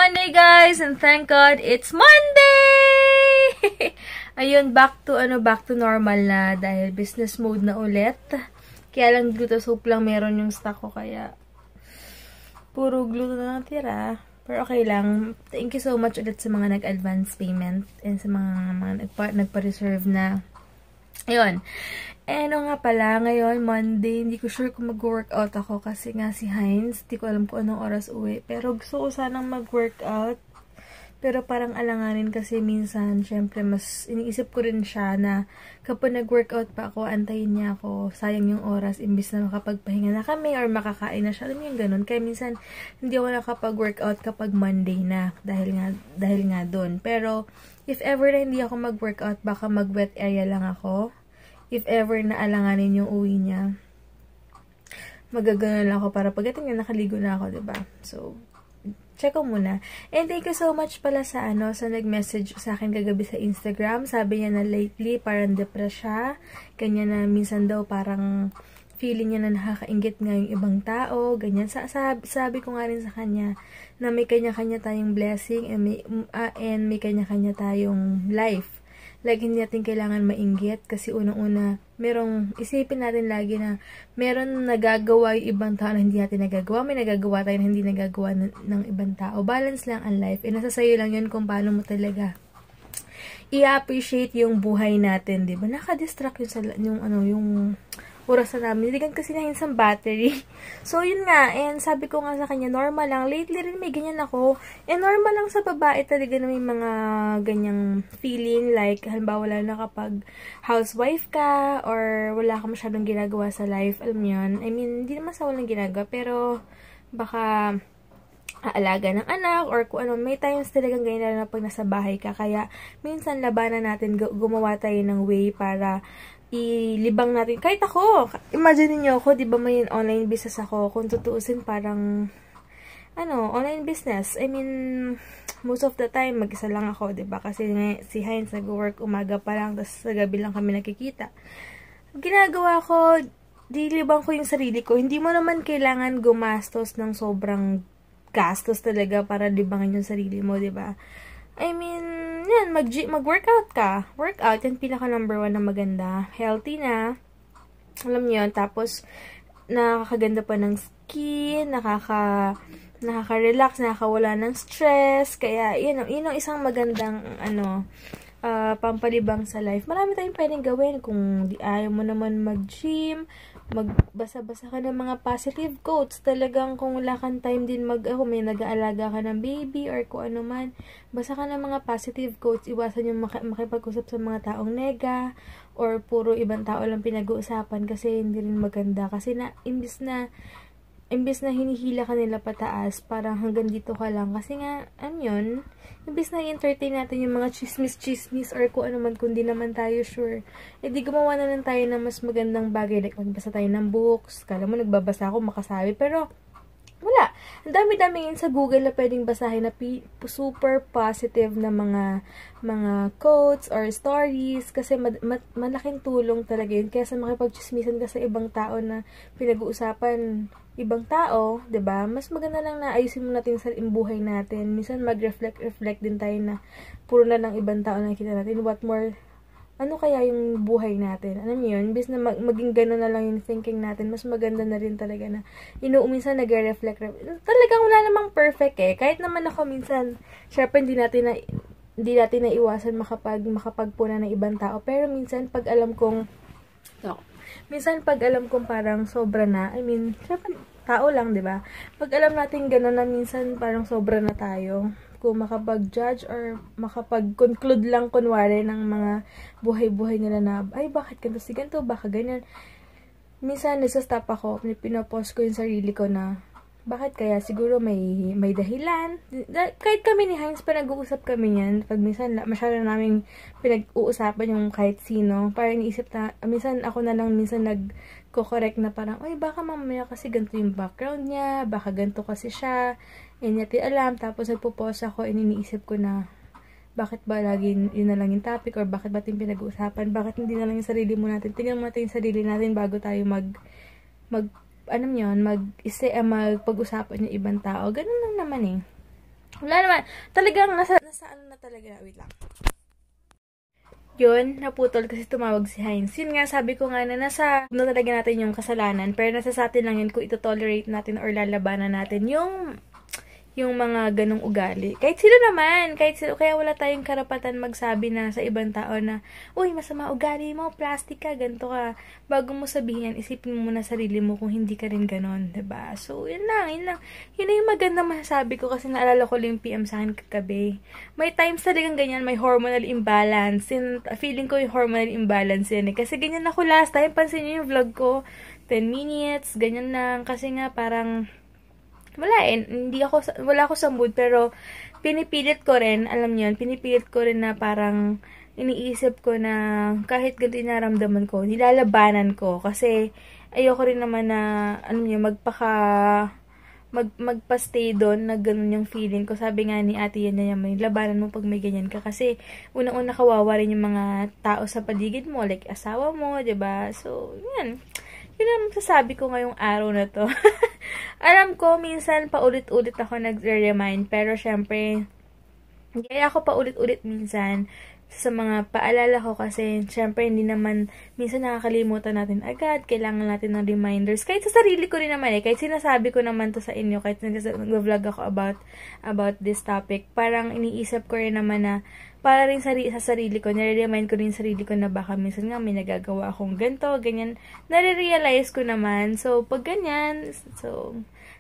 Monday, guys, and thank God it's Monday! Ayun, back to normal na dahil business mode na ulit. Kaya lang gluto soup lang meron yung stock ko, kaya puro gluto na natira. Pero okay lang. Thank you so much ulit sa mga nag-advance payment and sa mga nagpa-reserve na. Ayun. Nga pala, ngayon, Monday, hindi ko sure kung mag-workout ako kasi nga si Heinz, hindi ko alam kung anong oras uwi. Pero gusto ko sanang mag-workout. Pero parang alanganin kasi minsan, syempre, mas iniisip ko rin siya na kapag nag-workout pa ako, antayin niya ako, sayang yung oras, imbis na makapagpahinga na kami or makakain na siya. Alam mo yung ganun. Kaya minsan, hindi ako nakapag-workout kapag Monday na dahil nga doon. Pero, if ever na hindi ako mag-workout, baka mag-wet area lang ako. If ever na alanganin yung uwi niya, magagano lang ako para pagdating niya, nakaligo na ako, diba? So, check ko muna. And thank you so much pala sa nag-message sa akin kagabi sa Instagram. Sabi niya na lately, parang depressed siya. Kanya na minsan daw parang feeling niya na nakakaingit nga yung ibang tao. Ganyan. Sabi ko nga rin sa kanya na may kanya-kanya tayong blessing and may kanya-kanya tayong life. Like, hindi natin kailangan mainggit kasi unang-una, isipin natin lagi na meron nagagawa yung ibang tao na hindi natin nagagawa. May nagagawa tayo na hindi nagagawa ng ibang tao. Balance lang ang life. Nasa sayo lang yun kung paano mo talaga i-appreciate yung buhay natin, diba? Nakadistract yun yung oras na namin. Niligan kasi na sa battery. So, yun nga. And sabi ko nga sa kanya, normal lang. Lately rin may ganyan ako. And normal lang sa babae talaga na may mga ganyang feeling. Like, halimbawa wala na kapag housewife ka or wala ka masyadong ginagawa sa life. Alam mo yun? I mean, hindi naman sa walang ginagawa. Pero, baka aalaga ng anak or kung ano. May times talagang ganyan na pag nasa bahay ka. Kaya, minsan labanan natin, gumawa tayo ng way para ilibang natin. Kahit ako, imagine niyo ako, di ba may online business ako, kung tutuusin parang, online business. I mean, most of the time, mag-isa lang ako, di ba? Kasi si Heinz nag-work umaga pa lang, tapos sa gabi lang kami nakikita. Ginagawa ko, dilibang ko yung sarili ko. Hindi mo naman kailangan gumastos ng sobrang gastos talaga para libangan yung sarili mo, di ba? I mean, yan, mag-workout ka. Workout, yan pinaka number 1 na maganda. Healthy na. Alam niyo yun. Tapos, nakakaganda pa ng skin, nakaka-relax, nakakawala ng stress. Kaya, yun ang isang magandang, pampalibang sa life. Marami tayong pwedeng gawin. Kung di ayaw mo naman mag-gym, magbasa-basa ka ng mga positive quotes. Talagang kung wala kang time din may nag-aalaga ka ng baby or kung ano man, basa ka ng mga positive quotes. Iwasan yung makipag-usap sa mga taong nega or puro ibang tao lang pinag-uusapan kasi hindi rin maganda. Kasi imbis na hinihila ka nila pataas, parang hanggang dito ka lang. Kasi nga, yun, imbis na i-entertain natin yung mga chismis or kung ano man, kundi naman tayo sure. Di gumawa na lang tayo ng mas magandang bagay. Like, magbasa tayo ng books. Kala mo, nagbabasa ako, makasabi. Pero, wala. Ang dami-dami yun sa Google na pwedeng basahin na super positive na mga quotes or stories. Kasi malaking tulong talaga yun. Kaya sa makipag-chismisan ka sa ibang tao na pinag-uusapan ibang tao, 'di ba? Mas maganda lang na ayusin mo natin sa buhay natin. Minsan reflect din tayo na puro na lang ibang tao na nakikita natin. What more, ano kaya yung buhay natin? Alam niyo yun? Imbes na maging gano'n na lang yung thinking natin, mas maganda na rin talaga na minsan nag-reflect. Talagang wala namang perfect eh. Kahit naman ako minsan, syempre hindi natin na iwasan makapagpuna ng ibang tao. Pero minsan pag alam kong parang sobra na, I mean, syempre, tao lang, di ba? Pag alam natin gano'n na minsan parang sobra na tayo, kung makapag-judge or makapag-conclude lang kunwari ng mga buhay-buhay nila na, ay, bakit ganito si ganito, baka ganyan. Minsan, nasa-stop ako, pinopost ko yung sarili ko na, bakit kaya? Siguro may dahilan. Kahit kami ni Heinz, pa nag-uusap kami yan. Pag minsan, masyado namin pinag-uusapan yung kahit sino. Parang iniisip na, minsan ako na lang nag-correct na parang, ay, baka mamaya kasi ganito yung background niya, baka ganito kasi siya. And yet, alam. Tapos nagpo-pause ako, iniisip ko na, bakit ba lagi yun na lang yung topic or bakit ba yung pinag-uusapan? Bakit hindi na lang yung sarili mo natin? Tingnan mo natin yung sarili natin bago tayo magpag-usapan yung ibang tao. Ganun lang naman eh. Wala naman. Talagang nasa ano na talaga. Wait lang. Yun, naputol kasi tumawag si Heinz. Yun nga, sabi ko nga na nasa ano talaga natin yung kasalanan, pero nasa sa atin lang yun kung ito-tolerate natin or lalabanan natin yung mga ganong ugali. Kahit sino naman, kahit sino, kaya wala tayong karapatan magsabi na sa ibang tao na, uy, masama ugali mo, plastic ka, ganito ka. Bago mo sabihin yan, isipin mo muna sarili mo kung hindi ka rin ganon, diba? So, yun lang. Yun na yung maganda masasabi ko kasi naalala ko lang yung PM sa akin kagabi. May times talagang ganyan, may hormonal imbalance. Feeling ko yung hormonal imbalance yan eh. Kasi ganyan ako last time, pansin nyo yung vlog ko, 10 minutes, ganyan lang. Kasi nga parang, wala ako sa mood, pero pinipilit ko rin, alam niyo yun, pinipilit ko rin na parang iniisip ko na kahit ganito naramdaman ko, nilalabanan ko, kasi ayoko rin naman na, magpa-stay doon na ganun yung feeling ko. Sabi nga ni ate yan na may labanan mo pag may ganyan ka, kasi unang-una kawawa rin yung mga tao sa paligid mo, like asawa mo, diba? So, yan. Yun ang masasabi ko ngayong araw na to. Alam ko, minsan paulit-ulit ako nagre-remind, pero syempre, kaya ako paulit-ulit minsan sa mga paalala ko kasi syempre hindi naman, minsan nakakalimutan natin agad, kailangan natin ng reminders. Kahit sa sarili ko rin naman kahit sinasabi ko naman to sa inyo, kahit nag-vlog ako about this topic, parang iniisip ko rin naman na para rin sa sarili ko, nare-remind ko rin sarili ko na baka minsan nga may nagagawa akong ganito, ganyan, nare-realize ko naman. So, pag ganyan,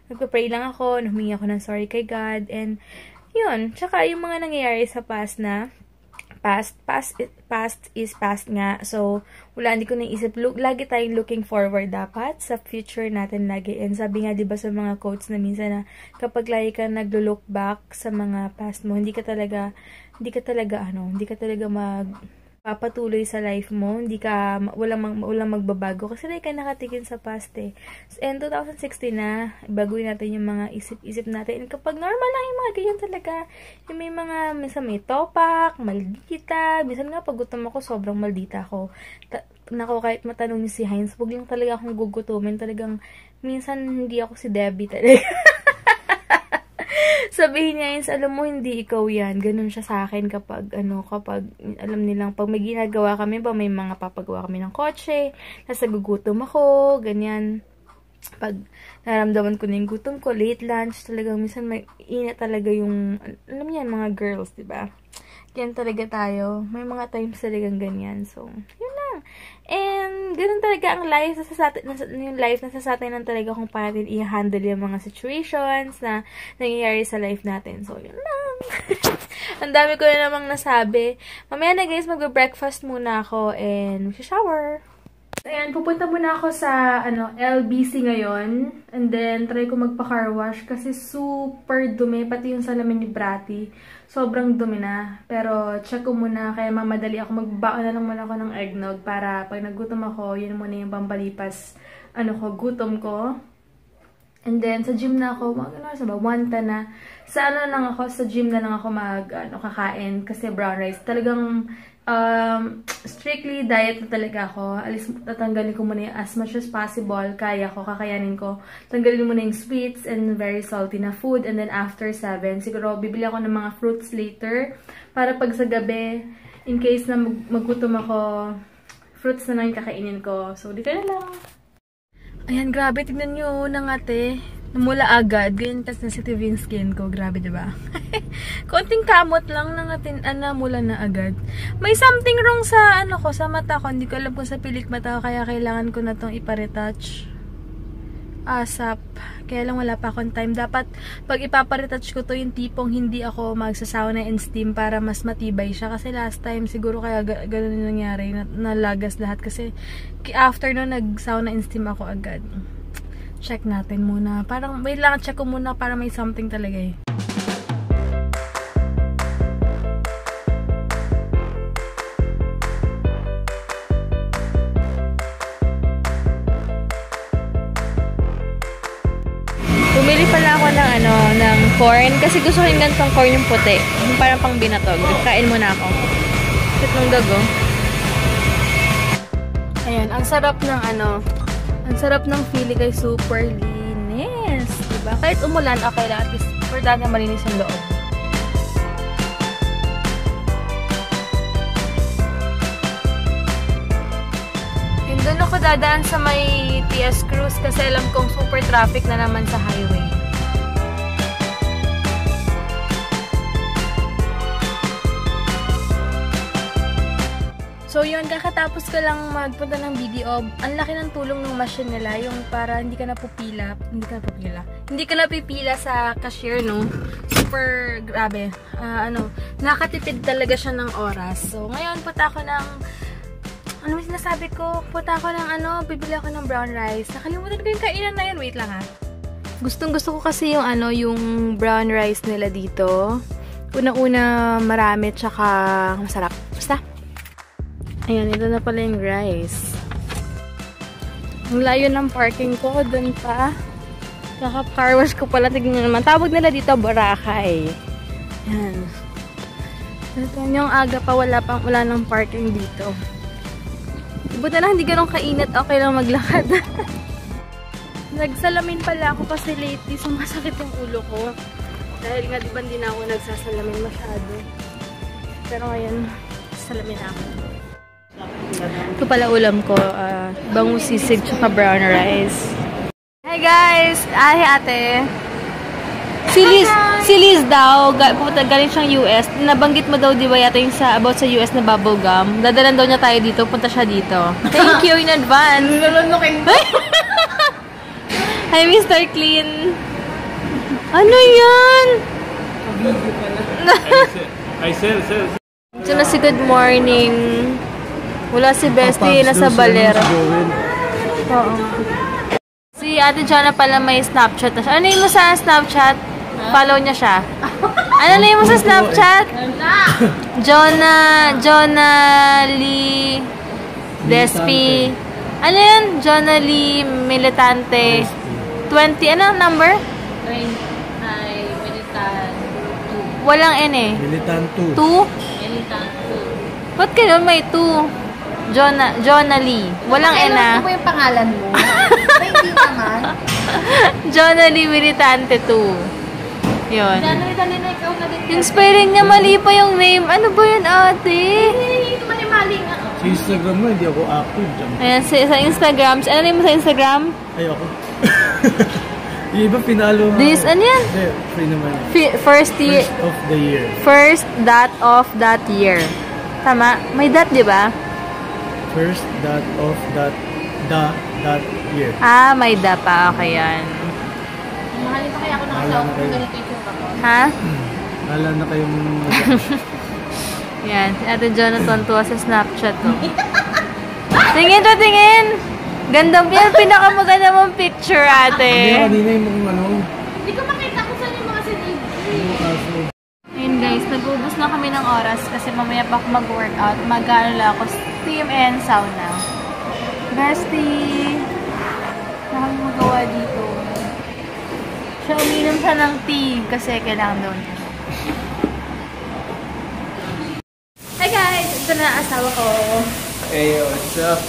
nagpa-pray lang ako, humingi ako ng sorry kay God, and yun, tsaka yung mga nangyayari sa past is past nga. So, hindi ko naisip. Lagi tayong looking forward dapat sa future natin lagi. And sabi nga, diba sa mga quotes na minsan na kapag lagi ka naglo-look back sa mga past mo, hindi ka talaga magpapatuloy sa life mo, walang magbabago kasi like ka nakatingin sa past And 2016 na, baguhin natin yung mga isip-isip natin. And kapag normal lang yung mga ganyan talaga, yung may mga, minsan may topak, maldita, minsan nga pag gutom ako, sobrang maldita ako. Nako, kahit matanong ni si Heinz, huwag lang talaga akong gugutumin, talagang, minsan hindi ako si Debbie talaga. Sabihin niya, Heinz, alam mo, hindi ikaw yan. Ganun siya sa akin kapag alam nilang, pag may ginagawa kami, may mga papagawa kami ng kotse, nasa gugutom ako, ganyan. Pag naramdaman ko na yung gutom ko, late lunch, talagang minsan may init talaga yung, alam niyan, mga girls, diba? Yan talaga tayo. May mga times talagang ganyan. So, yun lang. And, ganun talaga ang life. Yung life nasa sa atin lang talaga kung paano natin i-handle yung mga situations na nangyayari sa life natin. So, yun lang. Ang dami ko na namang nasabi. Mamaya na guys, magbe-breakfast muna ako and shower. Ayan, pupunta muna ako sa LBC ngayon. And then, try ko magpa-car wash kasi super dumi. Pati yung salamin ni Bratty. Sobrang dumi na. Pero, check ko muna. Kaya mamadali ako. Magbaon na lang muna ako ng eggnog para pag nagutom ako, yun muna yung pampalipas gutom ko. And then, sa gym na ako, sa gym na lang ako kakain kasi brown rice. Talagang, strictly diet na talaga ako. Tatanggalin ko muna as much as possible. Kakayanin ko. Tanggalin muna yung sweets and very salty na food. And then after 7, siguro bibili ako ng mga fruits later. Para pag sa gabi, in case na magutom ako, fruits na lang yung kakainin ko. So, dito na lang. Ayan, grabe. Tignan nyo ng ate. Namula agad. Ganyan sensitive yung skin ko. Grabe, diba? Konting kamot lang ng atin, namula na agad. May something wrong sa, sa mata ko. Hindi ko alam kung sa pilik mata ko. Kaya kailangan ko na tong iparetouch. ASAP. Kaya lang wala pa akong time. Dapat, pag ipaparetouch ko to, yung tipong hindi ako magsasauna and steam para mas matibay siya. Kasi last time, siguro kaya ganun yung nangyari. Nalagas lahat. Kasi, after no, nag-sauna and steam ako agad. Check natin muna. Parang, wait lang, check ko muna para may something talaga eh. Bumili pala ako ng corn kasi gusto ko yung ganitong corn yung puti. Yung parang pang binatog. Kain muna ako. Itong dago. Ayan, ang sarap ng ang sarap ng feeling kay super linis. Diba? Kahit umulan, okay lang. At least, for that na malinis yung loob. Doon ako dadaan sa may TS Cruz kasi alam kong super traffic na naman sa highway. So yun, kakatapos ko lang magpunta ng BDO. Ang laki ng tulong ng machine nila, yung para hindi ka na pupila. Hindi ka na pipila sa cashier, no? Super grabe. Nakatipid talaga siya ng oras. So ngayon, punta ako ng ano sinasabi ko? Punta ako ng bibili ako ng brown rice. Nakalimutan ko yung kainan na yun. Wait lang ha. Gustong-gusto ko kasi yung yung brown rice nila dito. Unang-una marami tsaka masarap. Basta. Ayan, ito na pala yung rice. Ang layo ng parking ko, dun pa. Kaka-car wash ko pala. Tignan naman. Tawag nila dito, Boracay. Ayan. Ito yung aga pa, wala ng parking dito. Buti na hindi ganun kainit. Okay lang maglakad. Nagsalamin pala ako kasi lately sumasakit yung ulo ko. Dahil nga diba hindi na ako nagsasalamin masyado. Pero ngayon, salamin ako. Ito pala ulam ko, bangus sisig tsaka brown rice. Hi guys! Hi ate! Si Liz daw, galing siyang US. Nabanggit mo daw, di ba yata yung about sa US na bubble gum? Dadalan daw niya tayo dito, punta siya dito. Thank you in advance! Hi Mr. Clean! Ano yan? I sell. Ito na si Good Morning. Wala si Bestie, nasa Balera. Oo. Si Ate Jonna pala may Snapchat na siya. Ano yung mo sa Snapchat? Follow niya siya. Ano na yung mo sa Snapchat? Jonna Lee Despi. Ano yun? Jonna Lee Militante. 20, ano number? Militant 2. Walang N eh. Militant 2. 2? Militant 2. Ba't kayo may 2? Jonna Lee. Walang N ah. Ano po yung pangalan mo? Ay, hindi naman. Jonna Lee Militante 2. Yun. Dali na ikaw na din. Yung spelling niya, mali pa yung name. Ano ba yun, ate? Hindi mali nga. Sa Instagram mo, hindi ako active dyan. Ayan, sa Instagram. Ano name mo sa Instagram? Ay, ako. Yung iba, pinalo nga. This, ano yan? Hindi, free naman. First of the year. First dot of that year. Tama? May dot, di ba? First dot of that year. Ah, may dot pa. Okay, yan. Mahalin pa kaya ako ng asawa kung ganito yung tsura ko. Ha? Alam na kayong... Yan. Si Ate Jonathan tuwa sa Snapchat ko. Tingin to, tingin! Ganda yan. Pinakamaganda mong picture, ate. Hindi, kanina yung mga Hindi ko makita kung saan yung mga sinig. Ayun guys, nag-ubos na kami ng oras kasi mamaya pa ako mag-workout. Mag-aalala ako steam and sauna. Bestie! Nakami magawa dito. Siya uminom siya ng tea kasi kailangan daw niya. Hi guys! Ito na asawa ko. Hey, what's up?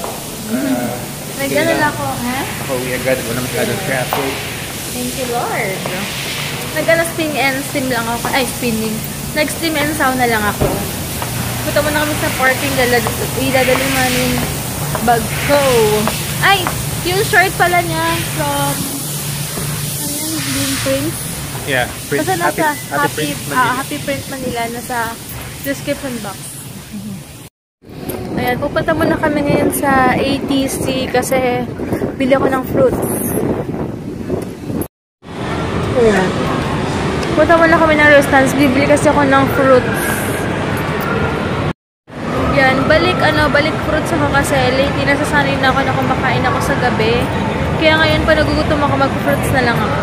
Nag-alala ko, ha? Ako, agad. Wala masyadong traffic. Thank you, Lord. Nag-steam and steam lang ako. Ay, spinning. Nag-steam and sauna lang ako. Punta muna kami sa parking. Idadali namin bag ko. Ay, yung short pala niya from Bean Print. Yeah, print. Basta nasa Happy Happy Print Print Manila. Manila. Nasa description box. Ayan, pupunta muna kami ngayon sa ATC kasi bili ako ng fruits. Ayan. Punta muna kami ng restaurants. Bibili kasi ako ng fruits. Yan, balik fruits ako kasi lately nasasanay na ako na kumakain ako sa gabi. Kaya ngayon pa nagugutom ako, mag-fruits na lang ako.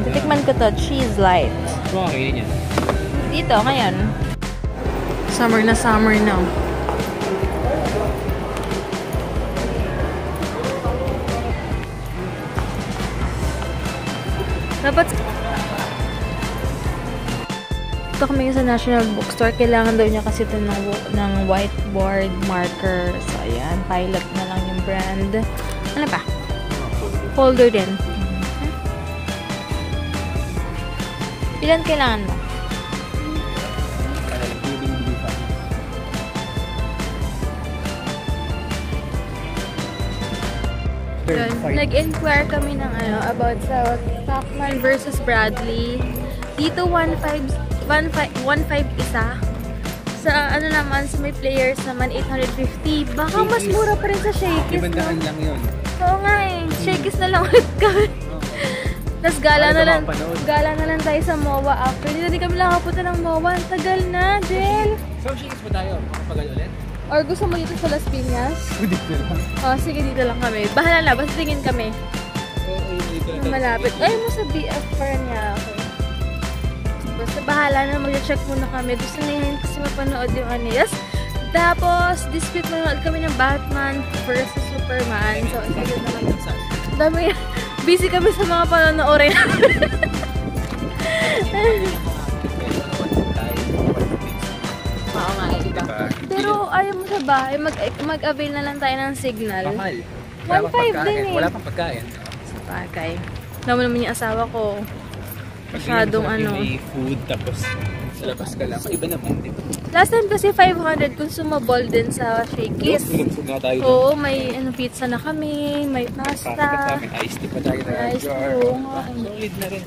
Titikman ko to, cheese light. Kung kainin yan. Dito, ngayon. Summer na. Dapat Dito kami sa National Bookstore. Kailangan daw niya kasi ito ng whiteboard marker. So, ayan. Pilot na lang yung brand. Ano pa? Folder din. Ilan kailangan mo? Nag-inquire kami ng about sa Pacman versus Bradley. Dito 1.5 isa. Sa ano naman, sa may players naman 850. Baka mas mura pa rin sa Shakey's, no? lang yun. Oo nga eh. Shakey's na lang ulit kami. Tapos gala na lang tayo sa MOA after. Hindi na din kami nakapunta ng MOA. Ang tagal na, Jel. So, Shakey's pa tayo? Makapagal ulit? Or gusto mo dito sa Las Piñas? Dito lang. Oh, sige, dito lang kami. Bahala na, basta tingin kami. Dito lang. Malapit. Ay, mo sa BF pa rin niya ako. Basta bahala na, mag-check muna kami. Gusto na yun kasi mapanood yung ano. Yes. Tapos, this week manood kami ng Batman versus Superman. So, excited na kami. Dami, busy kami sa mga panonoorin namin. Oo nga, pero ayaw mo sa bahay, mag-avail na lang tayo ng signal. Mahal. 1.5 din eh. Wala pang pagkain. Sa bagay. Alam mo naman yung asawa ko. Masyadong ano. May food tapos sa labas ka lang. Iba naman din. Last time kasi 500 consumable din sa Shakey's. Oo, may pizza na kami, may pasta. May iced tea pa tayo na Iced jar. tea. Solid na rin.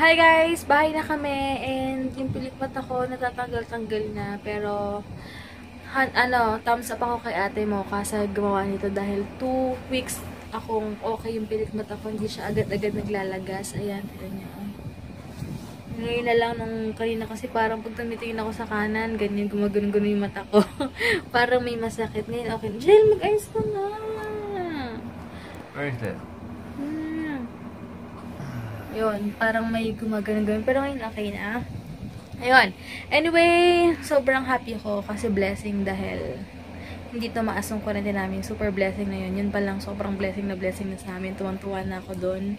Hi guys! Bahay na kami and yung pilik mata ko natatanggal-tanggal na pero thumbs up ako kay ate mo kasi gumawa nito dahil 2 weeks akong okay yung pilik mata ko, hindi siya agad-agad naglalagas. Ayan, tignan niyo. Ngayon na lang nung kanina kasi parang pag tumitingin ako sa kanan, ganyan gumagano-gano yung mata ko. Parang may masakit. Ngayon okay. Jill, mag-ayos ka na! Where is that? Yun, parang may gumagano-gano. Pero ngayon okay na. Ayun. Anyway, sobrang happy ako kasi blessing dahil hindi tumaas yung quarantine namin. Super blessing na yun. Yun pa lang, sobrang blessing na sa amin. Tuwang-tuwa na ako doon.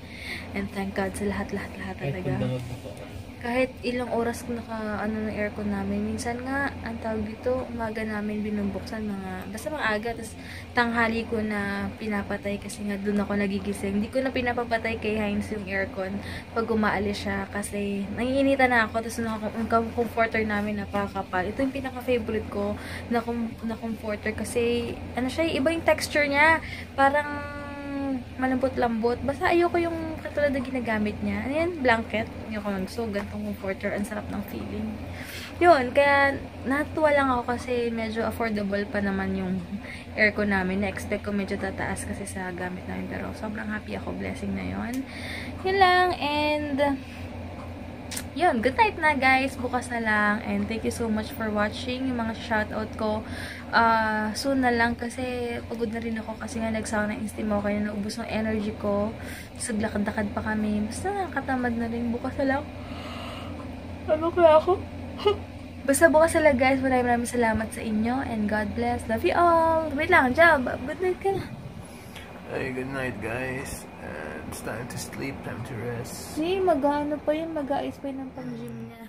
And thank God sa lahat-lahat talaga. Kahit ilang oras ng aircon namin. Minsan nga, ang tawag dito, umaga namin binubuksan basta mga aga. Tapos tanghali ko na pinapatay kasi nga doon ako nagigising. Hindi ko na pinapapatay kay Heinz yung aircon pag umaalis siya kasi nangiinita na ako. Tapos yung comforter namin napakapal. Ito yung pinaka-favorite ko na comforter kasi siya, iba yung texture niya. Parang malambot-lambot. Basta ayoko yung katulad na ginagamit niya. Ayan, blanket. Ayoko so gantong comforter. Ang sarap ng feeling. Yun, kaya natuwa lang ako kasi medyo affordable pa naman yung aircon namin. Na-expect ko medyo tataas kasi sa gamit namin. Pero sobrang happy ako. Blessing na yun. Yun lang. And yun, good night na guys. Bukas na lang. And thank you so much for watching. Yung mga shoutout ko soon na lang kasi pagod na rin ako kasi nga nagsawa ng instim ako kaya naubos ng energy ko. Saglakad-lakad pa kami. Basta nakatamad na rin. Bukas na lang. Ano kaya ako? Basta bukas na lang guys. Maraming salamat sa inyo. And God bless. Love you all. Wait lang, Jab. Good night ka na. Hey, good night guys. It's time to sleep, time to rest. Mag-ano pa yun, mag-aayos pa yun ng pang-gym niya.